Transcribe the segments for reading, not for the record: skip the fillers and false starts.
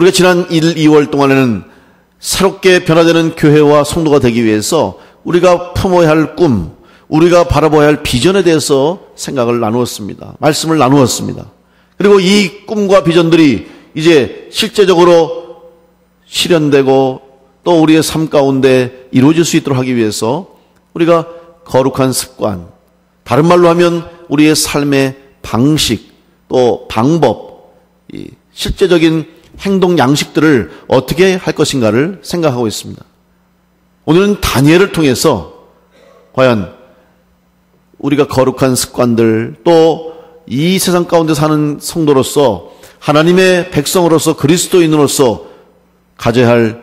우리가 지난 1, 2월 동안에는 새롭게 변화되는 교회와 성도가 되기 위해서 우리가 품어야 할 꿈, 우리가 바라봐야 할 비전에 대해서 생각을 나누었습니다. 말씀을 나누었습니다. 그리고 이 꿈과 비전들이 이제 실제적으로 실현되고 또 우리의 삶 가운데 이루어질 수 있도록 하기 위해서 우리가 거룩한 습관, 다른 말로 하면 우리의 삶의 방식, 또 방법, 실제적인 행동 양식들을 어떻게 할 것인가를 생각하고 있습니다. 오늘은 다니엘을 통해서 과연 우리가 거룩한 습관들, 또 이 세상 가운데 사는 성도로서 하나님의 백성으로서 그리스도인으로서 가져야 할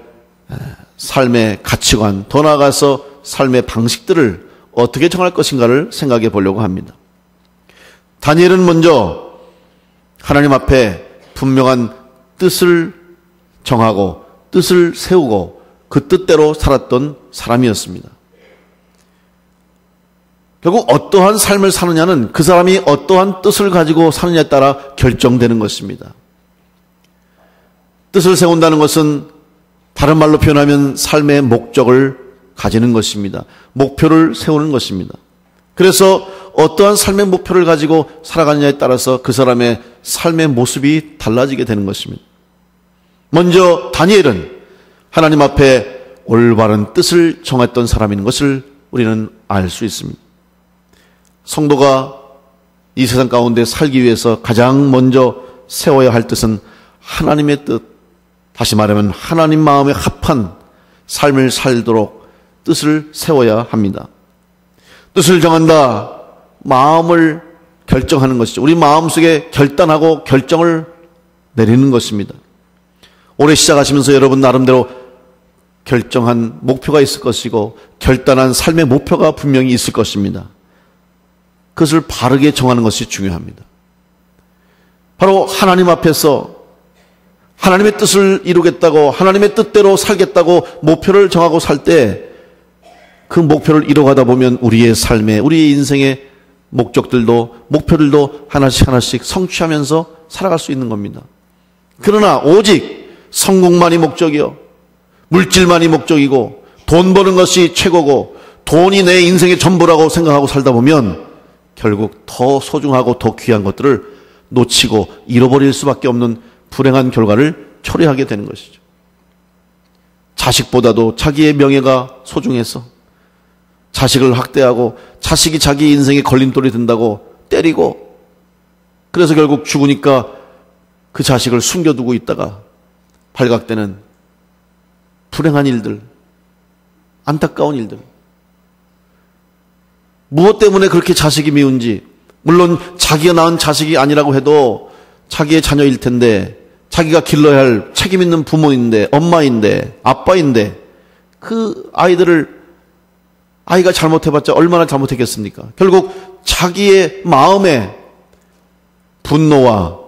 삶의 가치관, 더 나아가서 삶의 방식들을 어떻게 정할 것인가를 생각해 보려고 합니다. 다니엘은 먼저 하나님 앞에 분명한 뜻을 정하고 뜻을 세우고 그 뜻대로 살았던 사람이었습니다. 결국 어떠한 삶을 사느냐는 그 사람이 어떠한 뜻을 가지고 사느냐에 따라 결정되는 것입니다. 뜻을 세운다는 것은 다른 말로 표현하면 삶의 목적을 가지는 것입니다. 목표를 세우는 것입니다. 그래서 어떠한 삶의 목표를 가지고 살아가느냐에 따라서 그 사람의 삶의 모습이 달라지게 되는 것입니다. 먼저 다니엘은 하나님 앞에 올바른 뜻을 정했던 사람인 것을 우리는 알 수 있습니다. 성도가 이 세상 가운데 살기 위해서 가장 먼저 세워야 할 뜻은 하나님의 뜻, 다시 말하면 하나님 마음에 합한 삶을 살도록 뜻을 세워야 합니다. 뜻을 정한다, 마음을 결정하는 것이죠. 우리 마음속에 결단하고 결정을 내리는 것입니다. 올해 시작하시면서 여러분 나름대로 결정한 목표가 있을 것이고 결단한 삶의 목표가 분명히 있을 것입니다. 그것을 바르게 정하는 것이 중요합니다. 바로 하나님 앞에서 하나님의 뜻을 이루겠다고, 하나님의 뜻대로 살겠다고 목표를 정하고 살 때 그 목표를 이뤄가다 보면 우리의 삶에, 우리의 인생의 목적들도, 목표들도 하나씩 성취하면서 살아갈 수 있는 겁니다. 그러나 오직 성공만이 목적이요, 물질만이 목적이고 돈 버는 것이 최고고 돈이 내 인생의 전부라고 생각하고 살다 보면 결국 더 소중하고 더 귀한 것들을 놓치고 잃어버릴 수밖에 없는 불행한 결과를 초래하게 되는 것이죠. 자식보다도 자기의 명예가 소중해서 자식을 학대하고 자식이 자기 인생에 걸림돌이 된다고 때리고, 그래서 결국 죽으니까 그 자식을 숨겨두고 있다가 발각되는 불행한 일들, 안타까운 일들. 무엇 때문에 그렇게 자식이 미운지, 물론 자기가 낳은 자식이 아니라고 해도 자기의 자녀일 텐데, 자기가 길러야 할 책임 있는 부모인데, 엄마인데, 아빠인데, 그 아이가 잘못해봤자 얼마나 잘못했겠습니까? 결국 자기의 마음에 분노와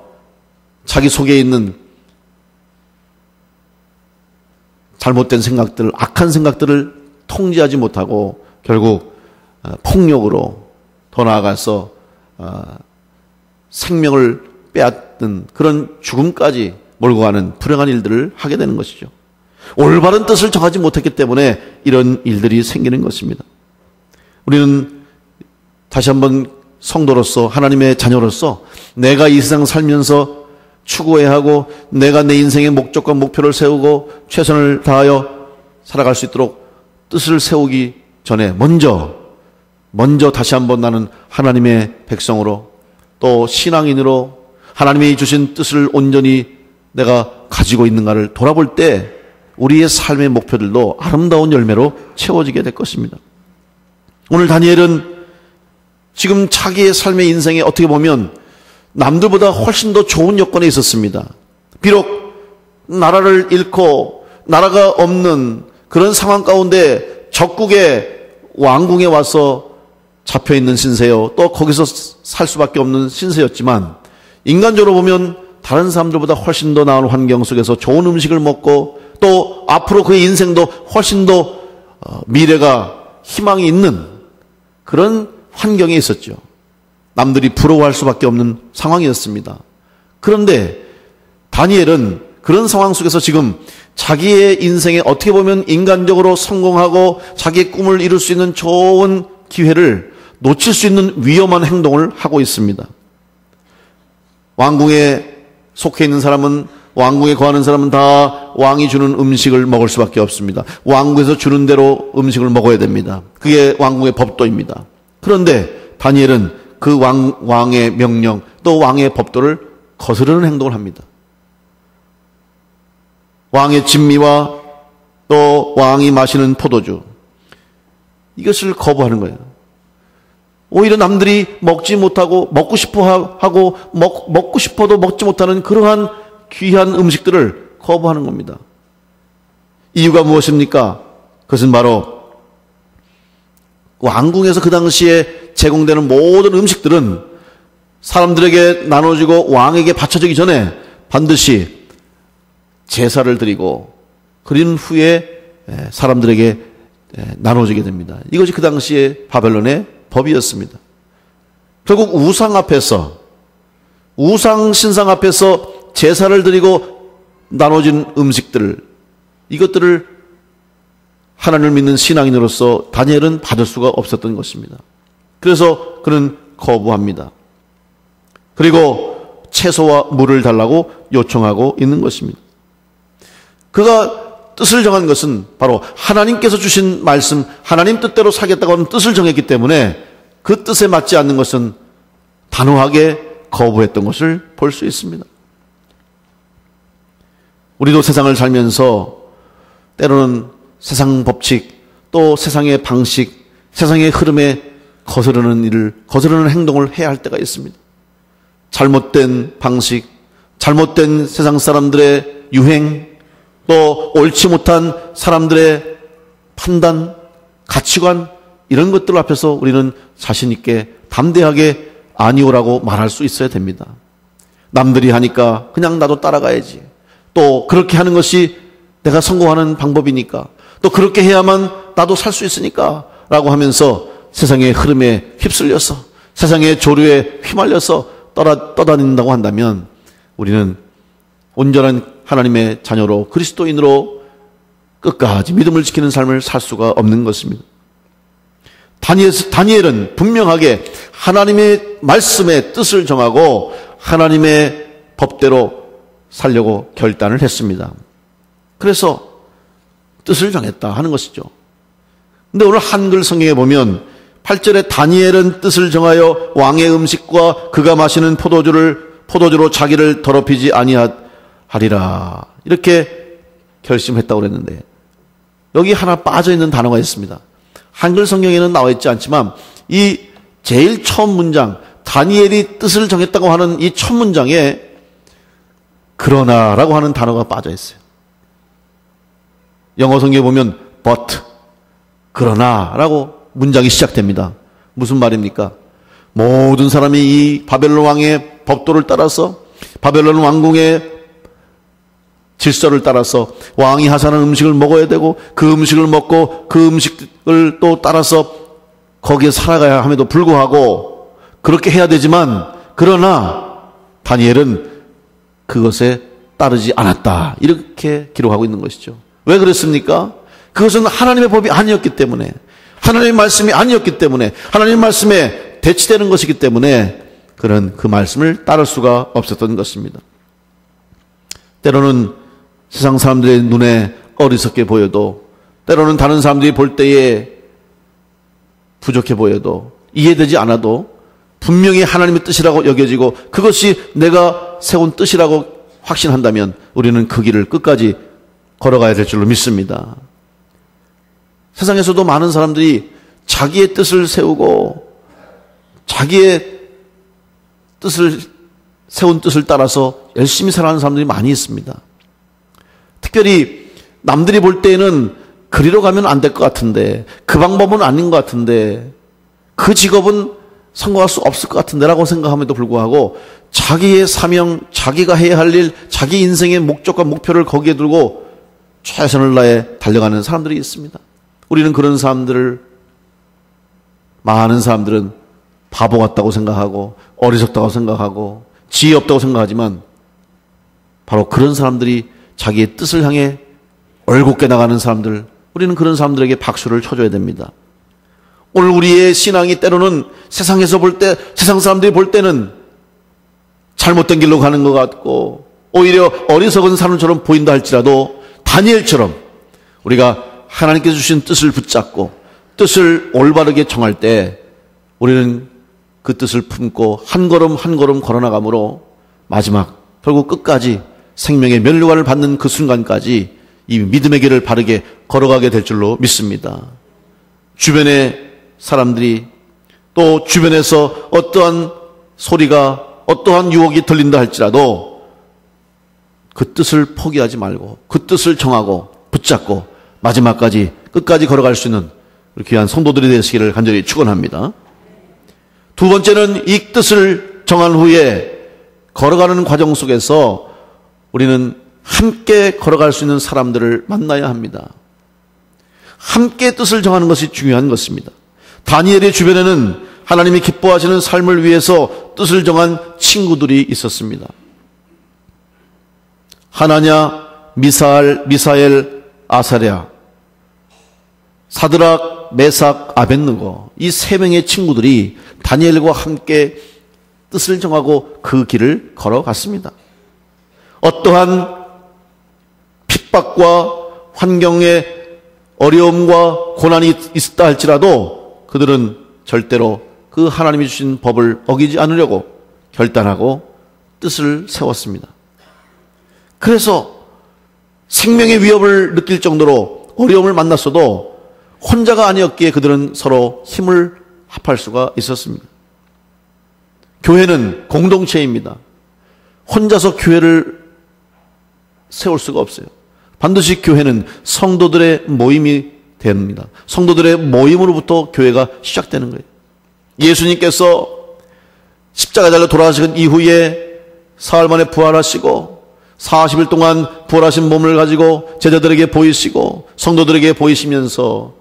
자기 속에 있는 잘못된 생각들, 악한 생각들을 통제하지 못하고 결국 폭력으로, 더 나아가서 생명을 빼앗는 그런 죽음까지 몰고 가는 불행한 일들을 하게 되는 것이죠. 올바른 뜻을 정하지 못했기 때문에 이런 일들이 생기는 것입니다. 우리는 다시 한번 성도로서, 하나님의 자녀로서 내가 이 세상 살면서 추구해야 하고 내가 내 인생의 목적과 목표를 세우고 최선을 다하여 살아갈 수 있도록 뜻을 세우기 전에 먼저 다시 한번 나는 하나님의 백성으로, 또 신앙인으로 하나님이 주신 뜻을 온전히 내가 가지고 있는가를 돌아볼 때 우리의 삶의 목표들도 아름다운 열매로 채워지게 될 것입니다. 오늘 다니엘은 지금 자기의 삶의 인생에 어떻게 보면 남들보다 훨씬 더 좋은 여건에 있었습니다. 비록 나라를 잃고 나라가 없는 그런 상황 가운데 적국의 왕궁에 와서 잡혀있는 신세요, 또 거기서 살 수밖에 없는 신세였지만 인간적으로 보면 다른 사람들보다 훨씬 더 나은 환경 속에서 좋은 음식을 먹고 또 앞으로 그의 인생도 훨씬 더 미래가 희망이 있는 그런 환경에 있었죠. 남들이 부러워할 수밖에 없는 상황이었습니다. 그런데 다니엘은 그런 상황 속에서 지금 자기의 인생에 어떻게 보면 인간적으로 성공하고 자기의 꿈을 이룰 수 있는 좋은 기회를 놓칠 수 있는 위험한 행동을 하고 있습니다. 왕궁에 속해 있는 사람은, 왕궁에 거하는 사람은 다 왕이 주는 음식을 먹을 수밖에 없습니다. 왕궁에서 주는 대로 음식을 먹어야 됩니다. 그게 왕궁의 법도입니다. 그런데 다니엘은 그 왕의 명령 또 왕의 법도를 거스르는 행동을 합니다. 왕의 진미와 또 왕이 마시는 포도주, 이것을 거부하는 거예요. 오히려 남들이 먹지 못하고 먹고 싶어 하고 먹고 싶어도 먹지 못하는 그러한 귀한 음식들을 거부하는 겁니다. 이유가 무엇입니까? 그것은 바로 왕궁에서 그 당시에 제공되는 모든 음식들은 사람들에게 나눠지고 왕에게 바쳐지기 전에 반드시 제사를 드리고 그린 후에 사람들에게 나눠지게 됩니다. 이것이 그 당시에 바벨론의 법이었습니다. 결국 우상 앞에서, 우상 신상 앞에서 제사를 드리고 나눠진 음식들, 이것들을 하나님을 믿는 신앙인으로서 다니엘은 받을 수가 없었던 것입니다. 그래서 그는 거부합니다. 그리고 채소와 물을 달라고 요청하고 있는 것입니다. 그가 뜻을 정한 것은 바로 하나님께서 주신 말씀, 하나님 뜻대로 살겠다고 하는 뜻을 정했기 때문에 그 뜻에 맞지 않는 것은 단호하게 거부했던 것을 볼 수 있습니다. 우리도 세상을 살면서 때로는 세상 법칙, 또 세상의 방식, 세상의 흐름에 거스르는 행동을 해야 할 때가 있습니다. 잘못된 방식, 잘못된 세상 사람들의 유행, 또 옳지 못한 사람들의 판단, 가치관, 이런 것들 앞에서 우리는 자신 있게 담대하게 아니오라고 말할 수 있어야 됩니다. 남들이 하니까 그냥 나도 따라가야지. 또 그렇게 하는 것이 내가 성공하는 방법이니까, 또 그렇게 해야만 나도 살 수 있으니까 라고 하면서 세상의 흐름에 휩쓸려서, 세상의 조류에 휘말려서 떠다닌다고 한다면 우리는 온전한 하나님의 자녀로, 그리스도인으로 끝까지 믿음을 지키는 삶을 살 수가 없는 것입니다. 다니엘은 분명하게 하나님의 말씀의 뜻을 정하고 하나님의 법대로 살려고 결단을 했습니다. 그래서 뜻을 정했다 하는 것이죠. 근데 오늘 한글 성경에 보면 8절에 다니엘은 뜻을 정하여 왕의 음식과 그가 마시는 포도주로 자기를 더럽히지 아니하리라, 이렇게 결심했다고 그랬는데 여기 하나 빠져있는 단어가 있습니다. 한글 성경에는 나와 있지 않지만 이 제일 처음 문장, 다니엘이 뜻을 정했다고 하는 이 첫 문장에 그러나라고 하는 단어가 빠져 있어요. 영어 성경에 보면 but, 그러나라고 문장이 시작됩니다. 무슨 말입니까? 모든 사람이 이 바벨론 왕의 법도를 따라서, 바벨론 왕궁의 질서를 따라서 왕이 하사하는 음식을 먹어야 되고, 그 음식을 먹고 그 음식을 또 따라서 거기에 살아가야 함에도 불구하고 그렇게 해야 되지만, 그러나 다니엘은 그것에 따르지 않았다, 이렇게 기록하고 있는 것이죠. 왜 그랬습니까? 그것은 하나님의 법이 아니었기 때문에, 하나님의 말씀이 아니었기 때문에, 하나님의 말씀에 대치되는 것이기 때문에 그는 그 말씀을 따를 수가 없었던 것입니다. 때로는 세상 사람들의 눈에 어리석게 보여도, 때로는 다른 사람들이 볼 때에 부족해 보여도, 이해되지 않아도 분명히 하나님의 뜻이라고 여겨지고 그것이 내가 세운 뜻이라고 확신한다면 우리는 그 길을 끝까지 걸어가야 될 줄로 믿습니다. 세상에서도 많은 사람들이 자기의 뜻을 세우고 자기의 뜻을, 세운 뜻을 따라서 열심히 살아가는 사람들이 많이 있습니다. 특별히 남들이 볼 때에는 그리로 가면 안 될 것 같은데, 그 방법은 아닌 것 같은데, 그 직업은 성공할 수 없을 것 같은데 라고 생각함에도 불구하고 자기의 사명, 자기가 해야 할 일, 자기 인생의 목적과 목표를 거기에 두고 최선을 다해 달려가는 사람들이 있습니다. 우리는 그런 사람들을, 많은 사람들은 바보 같다고 생각하고 어리석다고 생각하고 지혜 없다고 생각하지만 바로 그런 사람들이 자기의 뜻을 향해 올곧게 나가는 사람들, 우리는 그런 사람들에게 박수를 쳐줘야 됩니다. 오늘 우리의 신앙이 때로는 세상에서 볼 때, 세상 사람들이 볼 때는 잘못된 길로 가는 것 같고 오히려 어리석은 사람처럼 보인다 할지라도 다니엘처럼 우리가 하나님께서 주신 뜻을 붙잡고 뜻을 올바르게 정할 때 우리는 그 뜻을 품고 한 걸음 한 걸음 걸어나가므로 마지막 결국 끝까지 생명의 면류관을 받는 그 순간까지 이 믿음의 길을 바르게 걸어가게 될 줄로 믿습니다. 주변의 사람들이 또 주변에서 어떠한 소리가 어떠한 유혹이 들린다 할지라도 그 뜻을 포기하지 말고 그 뜻을 정하고 붙잡고 마지막까지 끝까지 걸어갈 수 있는 귀한 성도들이 되시기를 간절히 축원합니다. 두 번째는 이 뜻을 정한 후에 걸어가는 과정 속에서 우리는 함께 걸어갈 수 있는 사람들을 만나야 합니다. 함께 뜻을 정하는 것이 중요한 것입니다. 다니엘의 주변에는 하나님이 기뻐하시는 삶을 위해서 뜻을 정한 친구들이 있었습니다. 하나냐, 미사엘, 아사랴, 사드락, 메삭, 아벳느고 이 세 명의 친구들이 다니엘과 함께 뜻을 정하고 그 길을 걸어갔습니다. 어떠한 핍박과 환경의 어려움과 고난이 있었다 할지라도 그들은 절대로 그 하나님이 주신 법을 어기지 않으려고 결단하고 뜻을 세웠습니다. 그래서 생명의 위협을 느낄 정도로 어려움을 만났어도 혼자가 아니었기에 그들은 서로 힘을 합할 수가 있었습니다. 교회는 공동체입니다. 혼자서 교회를 세울 수가 없어요. 반드시 교회는 성도들의 모임이 됩니다. 성도들의 모임으로부터 교회가 시작되는 거예요. 예수님께서 십자가 달려 돌아가신 이후에 사흘 만에 부활하시고 40일 동안 부활하신 몸을 가지고 제자들에게 보이시고 성도들에게 보이시면서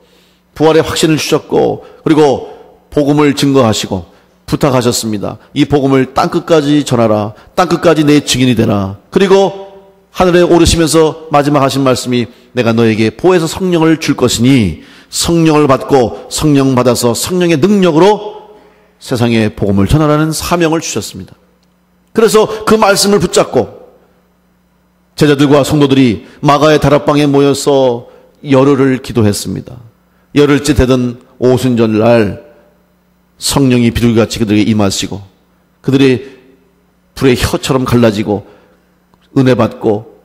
부활의 확신을 주셨고 그리고 복음을 증거하시고 부탁하셨습니다. 이 복음을 땅끝까지 전하라. 땅끝까지 내 증인이 되라. 그리고 하늘에 오르시면서 마지막 하신 말씀이 내가 너에게 보혜사 성령을 줄 것이니 성령을 받고 성령 받아서 성령의 능력으로 세상에 복음을 전하라는 사명을 주셨습니다. 그래서 그 말씀을 붙잡고 제자들과 성도들이 마가의 다락방에 모여서 열흘을 기도했습니다. 열흘째 되던 오순절날 성령이 비둘기같이 그들에게 임하시고 그들이 불의 혀처럼 갈라지고 은혜 받고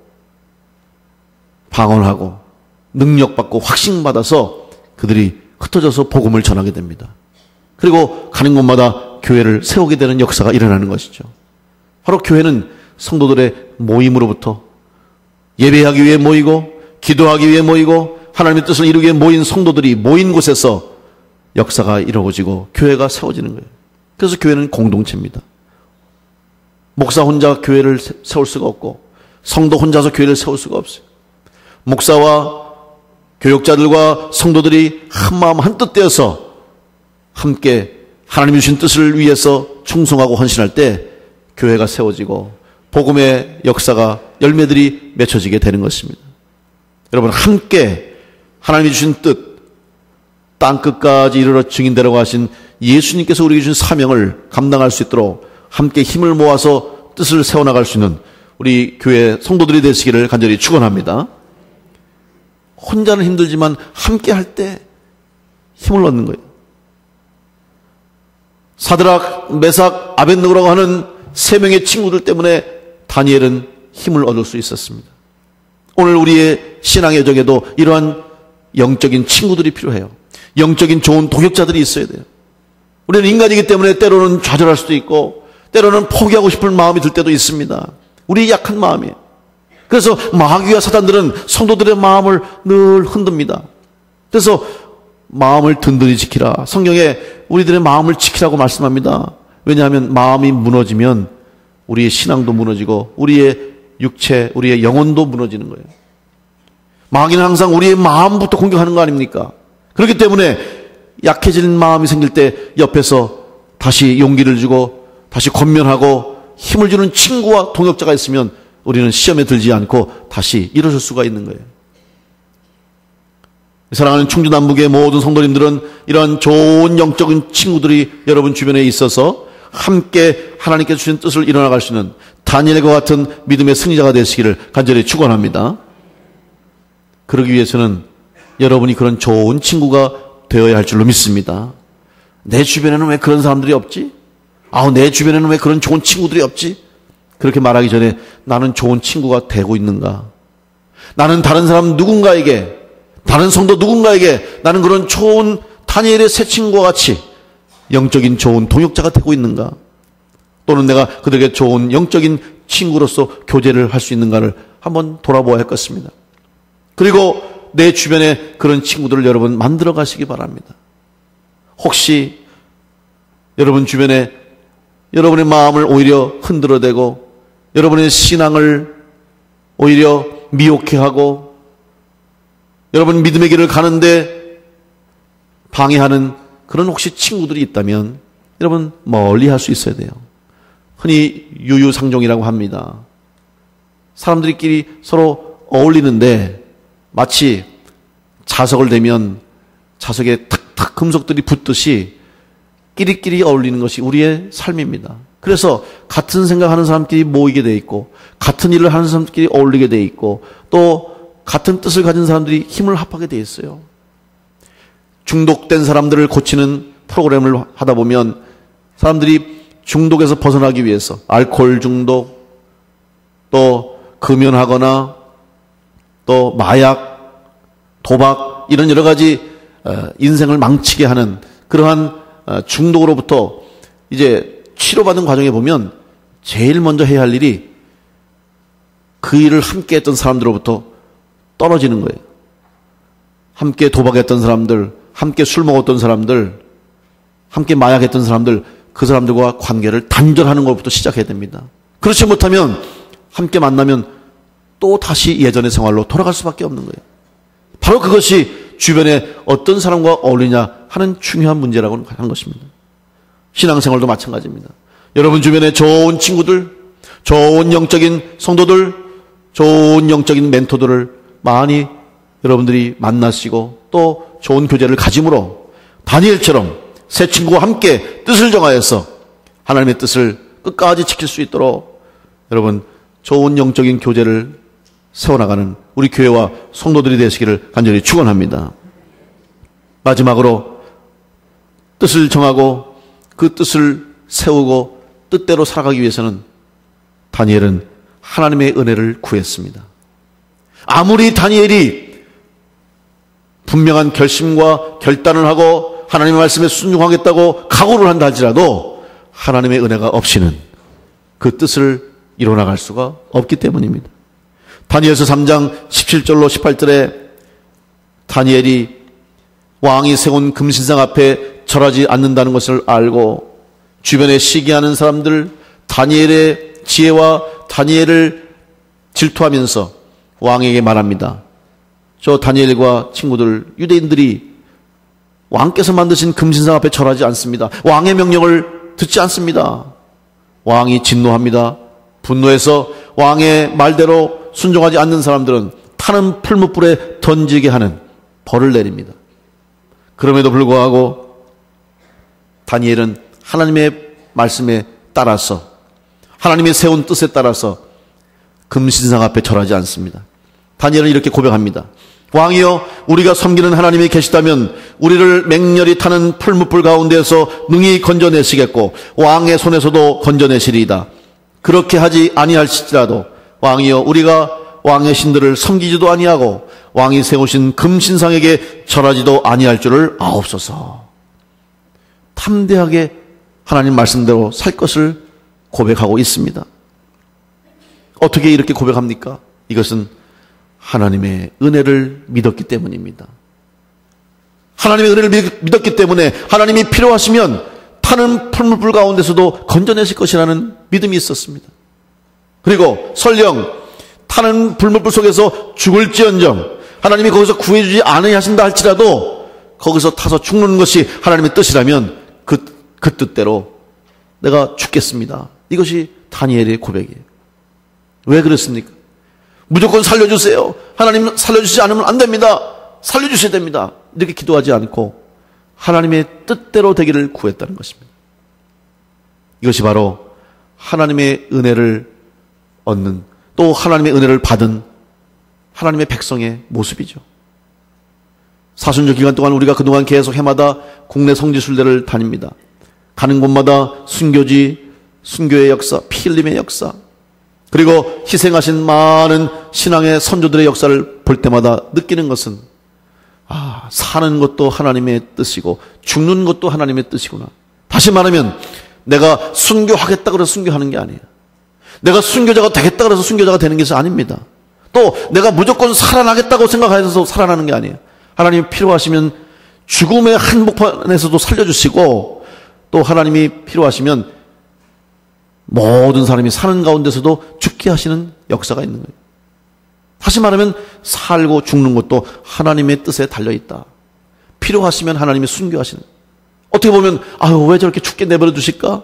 방언하고 능력받고 확신받아서 그들이 흩어져서 복음을 전하게 됩니다. 그리고 가는 곳마다 교회를 세우게 되는 역사가 일어나는 것이죠. 바로 교회는 성도들의 모임으로부터 예배하기 위해 모이고 기도하기 위해 모이고 하나님의 뜻을 이루기 위해 모인 성도들이 모인 곳에서 역사가 이루어지고 교회가 세워지는 거예요. 그래서 교회는 공동체입니다. 목사 혼자 교회를 세울 수가 없고 성도 혼자서 교회를 세울 수가 없어요. 목사와 교역자들과 성도들이 한마음 한뜻 되어서 함께 하나님이 주신 뜻을 위해서 충성하고 헌신할 때 교회가 세워지고 복음의 역사가 열매들이 맺혀지게 되는 것입니다. 여러분 함께 하나님이 주신 뜻 땅끝까지 이르러 증인되라고 하신 예수님께서 우리에게 주신 사명을 감당할 수 있도록 함께 힘을 모아서 뜻을 세워나갈 수 있는 우리 교회 성도들이 되시기를 간절히 축원합니다. 혼자는 힘들지만 함께 할 때 힘을 얻는 거예요. 사드락, 메삭, 아벳느고라고 하는 세 명의 친구들 때문에 다니엘은 힘을 얻을 수 있었습니다. 오늘 우리의 신앙의 여정에도 이러한 영적인 친구들이 필요해요. 영적인 좋은 동역자들이 있어야 돼요. 우리는 인간이기 때문에 때로는 좌절할 수도 있고 때로는 포기하고 싶은 마음이 들 때도 있습니다. 우리의 약한 마음이에요. 그래서 마귀와 사단들은 성도들의 마음을 늘 흔듭니다. 그래서 마음을 든든히 지키라. 성경에 우리들의 마음을 지키라고 말씀합니다. 왜냐하면 마음이 무너지면 우리의 신앙도 무너지고 우리의 육체, 우리의 영혼도 무너지는 거예요. 마귀는 항상 우리의 마음부터 공격하는 거 아닙니까? 그렇기 때문에 약해진 마음이 생길 때 옆에서 다시 용기를 주고 다시 권면하고 힘을 주는 친구와 동역자가 있으면 우리는 시험에 들지 않고 다시 일어설 수가 있는 거예요. 사랑하는 충주남북의 모든 성도님들은 이러한 좋은 영적인 친구들이 여러분 주변에 있어서 함께 하나님께서 주신 뜻을 이뤄나갈 수 있는 다니엘과 같은 믿음의 승리자가 되시기를 간절히 축원합니다. 그러기 위해서는 여러분이 그런 좋은 친구가 되어야 할 줄로 믿습니다. 내 주변에는 왜 그런 사람들이 없지? 내 주변에는 왜 그런 좋은 친구들이 없지? 그렇게 말하기 전에 나는 좋은 친구가 되고 있는가? 나는 다른 사람 누군가에게, 다른 성도 누군가에게 나는 그런 좋은 다니엘의 새 친구와 같이 영적인 좋은 동역자가 되고 있는가? 또는 내가 그들에게 좋은 영적인 친구로서 교제를 할 수 있는가를 한번 돌아보아야 할 것입니다. 그리고 내 주변에 그런 친구들을 여러분 만들어 가시기 바랍니다. 혹시 여러분 주변에 여러분의 마음을 오히려 흔들어대고 여러분의 신앙을 오히려 미혹해하고 여러분 믿음의 길을 가는데 방해하는 그런 혹시 친구들이 있다면 여러분 멀리 할 수 있어야 돼요. 흔히 유유상종이라고 합니다. 사람들끼리 서로 어울리는데 마치 자석을 대면 자석에 탁탁 금속들이 붙듯이 끼리끼리 어울리는 것이 우리의 삶입니다. 그래서 같은 생각하는 사람끼리 모이게 돼 있고 같은 일을 하는 사람끼리 어울리게 돼 있고 또 같은 뜻을 가진 사람들이 힘을 합하게 돼 있어요. 중독된 사람들을 고치는 프로그램을 하다 보면 사람들이 중독에서 벗어나기 위해서 알코올 중독, 또 금연하거나 또 마약, 도박 이런 여러 가지 인생을 망치게 하는 그러한 중독으로부터 이제 치료받는 과정에 보면 제일 먼저 해야 할 일이 그 일을 함께 했던 사람들로부터 떨어지는 거예요. 함께 도박했던 사람들, 함께 술 먹었던 사람들, 함께 마약했던 사람들, 그 사람들과 관계를 단절하는 것부터 시작해야 됩니다. 그렇지 못하면 함께 만나면 또 다시 예전의 생활로 돌아갈 수밖에 없는 거예요. 바로 그것이 주변에 어떤 사람과 어울리냐 하는 중요한 문제라고 하는 것입니다. 신앙생활도 마찬가지입니다. 여러분 주변에 좋은 친구들, 좋은 영적인 성도들, 좋은 영적인 멘토들을 많이 여러분들이 만나시고 또 좋은 교제를 가짐으로 다니엘처럼 새 친구와 함께 뜻을 정하여서 하나님의 뜻을 끝까지 지킬 수 있도록 여러분 좋은 영적인 교제를 세워나가는 우리 교회와 성도들이 되시기를 간절히 축원합니다. 마지막으로 뜻을 정하고 그 뜻을 세우고 뜻대로 살아가기 위해서는 다니엘은 하나님의 은혜를 구했습니다. 아무리 다니엘이 분명한 결심과 결단을 하고 하나님의 말씀에 순종하겠다고 각오를 한다 할지라도 하나님의 은혜가 없이는 그 뜻을 이뤄나갈 수가 없기 때문입니다. 다니엘서 3장 17절로 18절에 다니엘이 왕이 세운 금신상 앞에 절하지 않는다는 것을 알고 주변에 시기하는 사람들, 다니엘의 지혜와 다니엘을 질투하면서 왕에게 말합니다. 저 다니엘과 친구들, 유대인들이 왕께서 만드신 금신상 앞에 절하지 않습니다. 왕의 명령을 듣지 않습니다. 왕이 진노합니다. 분노해서 왕의 말대로 순종하지 않는 사람들은 타는 풀무불에 던지게 하는 벌을 내립니다. 그럼에도 불구하고 다니엘은 하나님의 말씀에 따라서 하나님의 세운 뜻에 따라서 금신상 앞에 절하지 않습니다. 다니엘은 이렇게 고백합니다. 왕이여, 우리가 섬기는 하나님이 계시다면 우리를 맹렬히 타는 풀무불 가운데에서 능히 건져내시겠고 왕의 손에서도 건져내시리이다. 그렇게 하지 아니할지라도 왕이여, 우리가 왕의 신들을 섬기지도 아니하고 왕이 세우신 금신상에게 절하지도 아니할 줄을 아옵소서. 탐대하게 하나님 말씀대로 살 것을 고백하고 있습니다. 어떻게 이렇게 고백합니까? 이것은 하나님의 은혜를 믿었기 때문입니다. 하나님의 은혜를 믿었기 때문에 하나님이 필요하시면 타는 풀무불 가운데서도 건져내실 것이라는 믿음이 있었습니다. 그리고 설령 타는 풀무불 속에서 죽을지언정 하나님이 거기서 구해주지 않으신다 할지라도 거기서 타서 죽는 것이 하나님의 뜻이라면 그 뜻대로 내가 죽겠습니다. 이것이 다니엘의 고백이에요. 왜 그렇습니까? 무조건 살려주세요. 하나님 살려주시지 않으면 안 됩니다. 살려주셔야 됩니다. 이렇게 기도하지 않고 하나님의 뜻대로 되기를 구했다는 것입니다. 이것이 바로 하나님의 은혜를 얻는, 또 하나님의 은혜를 받은 하나님의 백성의 모습이죠. 사순절 기간 동안 우리가 그동안 계속 해마다 국내 성지순례를 다닙니다. 가는 곳마다 순교지, 순교의 역사, 피 흘림의 역사, 그리고 희생하신 많은 신앙의 선조들의 역사를 볼 때마다 느끼는 것은, 사는 것도 하나님의 뜻이고 죽는 것도 하나님의 뜻이구나. 다시 말하면 내가 순교하겠다 그래서 순교하는 게 아니에요. 내가 순교자가 되겠다 그래서 순교자가 되는 것이 아닙니다. 또 내가 무조건 살아나겠다고 생각해서 살아나는 게 아니에요. 하나님이 필요하시면 죽음의 한복판에서도 살려주시고, 또 하나님이 필요하시면 모든 사람이 사는 가운데서도 죽게 하시는 역사가 있는 거예요. 다시 말하면 살고 죽는 것도 하나님의 뜻에 달려있다. 필요하시면 하나님이 순교하시는 거예요. 어떻게 보면 왜 저렇게 죽게 내버려 두실까?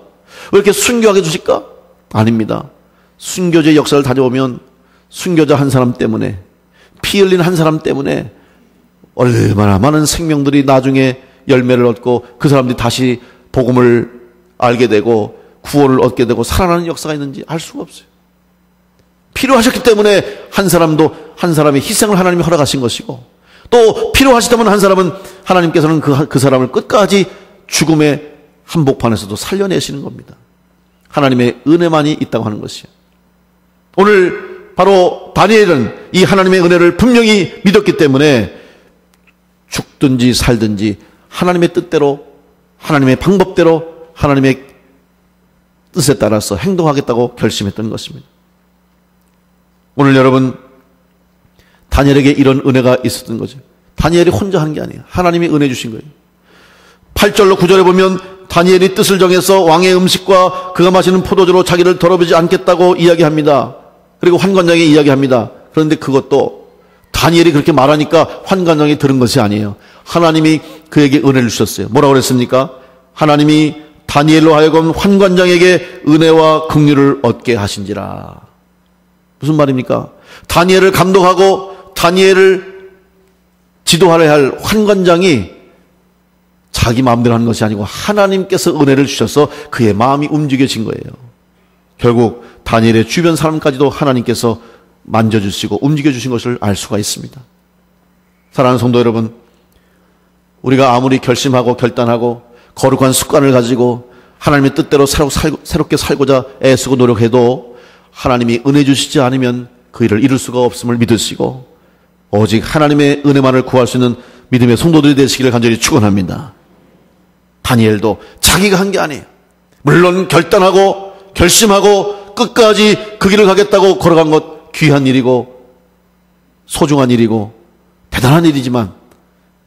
왜 이렇게 순교하게 두실까? 아닙니다. 순교제의 역사를 다녀오면 순교자 한 사람 때문에, 피 흘린 한 사람 때문에 얼마나 많은 생명들이 나중에 열매를 얻고 그 사람들이 다시 복음을 알게 되고 구원을 얻게 되고 살아나는 역사가 있는지 알 수가 없어요. 필요하셨기 때문에 한 사람의 희생을 하나님이 허락하신 것이고, 또 필요하시다면 한 사람은 하나님께서는 그 사람을 끝까지 죽음의 한복판에서도 살려내시는 겁니다. 하나님의 은혜만이 있다고 하는 것이에요. 오늘 바로 다니엘은 이 하나님의 은혜를 분명히 믿었기 때문에 죽든지 살든지 하나님의 뜻대로, 하나님의 방법대로, 하나님의 뜻에 따라서 행동하겠다고 결심했던 것입니다. 오늘 여러분, 다니엘에게 이런 은혜가 있었던 거죠. 다니엘이 혼자 한 게 아니에요. 하나님이 은혜 주신 거예요. 8절로 9절에 보면 다니엘이 뜻을 정해서 왕의 음식과 그가 마시는 포도주로 자기를 더럽히지 않겠다고 이야기합니다. 그리고 환관장에 이야기합니다. 그런데 그것도 다니엘이 그렇게 말하니까 환관장이 들은 것이 아니에요. 하나님이 그에게 은혜를 주셨어요. 뭐라고 그랬습니까? 하나님이 다니엘로 하여금 환관장에게 은혜와 긍휼을 얻게 하신지라. 무슨 말입니까? 다니엘을 감독하고 다니엘을 지도하려 할 환관장이 자기 마음대로 하는 것이 아니고 하나님께서 은혜를 주셔서 그의 마음이 움직여진 거예요. 결국 다니엘의 주변 사람까지도 하나님께서 만져주시고 움직여주신 것을 알 수가 있습니다. 사랑하는 성도 여러분, 우리가 아무리 결심하고 결단하고 거룩한 습관을 가지고 하나님의 뜻대로 새롭게 살고자 애쓰고 노력해도 하나님이 은혜 주시지 않으면 그 일을 이룰 수가 없음을 믿으시고 오직 하나님의 은혜만을 구할 수 있는 믿음의 성도들이 되시기를 간절히 축원합니다. 다니엘도 자기가 한 게 아니에요. 물론 결단하고 결심하고 끝까지 그 길을 가겠다고 걸어간 것 귀한 일이고 소중한 일이고 대단한 일이지만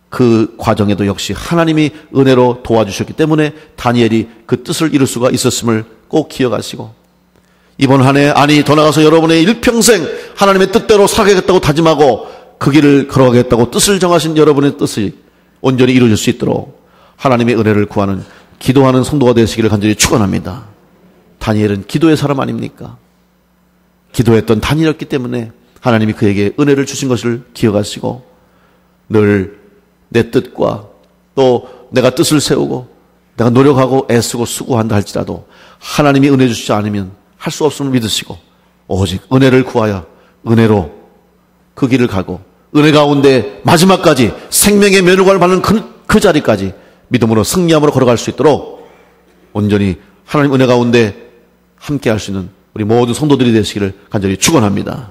그 과정에도 역시 하나님이 은혜로 도와주셨기 때문에 다니엘이 그 뜻을 이룰 수가 있었음을 꼭 기억하시고, 이번 한 해, 아니 더 나아가서 여러분의 일평생 하나님의 뜻대로 살아가겠다고 다짐하고 그 길을 걸어가겠다고 뜻을 정하신 여러분의 뜻이 온전히 이루어질 수 있도록 하나님의 은혜를 구하는 기도하는 성도가 되시기를 간절히 축원합니다. 다니엘은 기도의 사람 아닙니까? 기도했던 다니엘이었기 때문에 하나님이 그에게 은혜를 주신 것을 기억하시고 늘 내 뜻과 또 내가 뜻을 세우고 내가 노력하고 애쓰고 수고한다 할지라도 하나님이 은혜 주시지 않으면 할 수 없음을 믿으시고 오직 은혜를 구하여 은혜로 그 길을 가고 은혜 가운데 마지막까지 생명의 면류관을 받는 그 자리까지 믿음으로 승리함으로 걸어갈 수 있도록 온전히 하나님 은혜 가운데 함께 할 수 있는 우리 모든 성도들이 되시기를 간절히 축원합니다.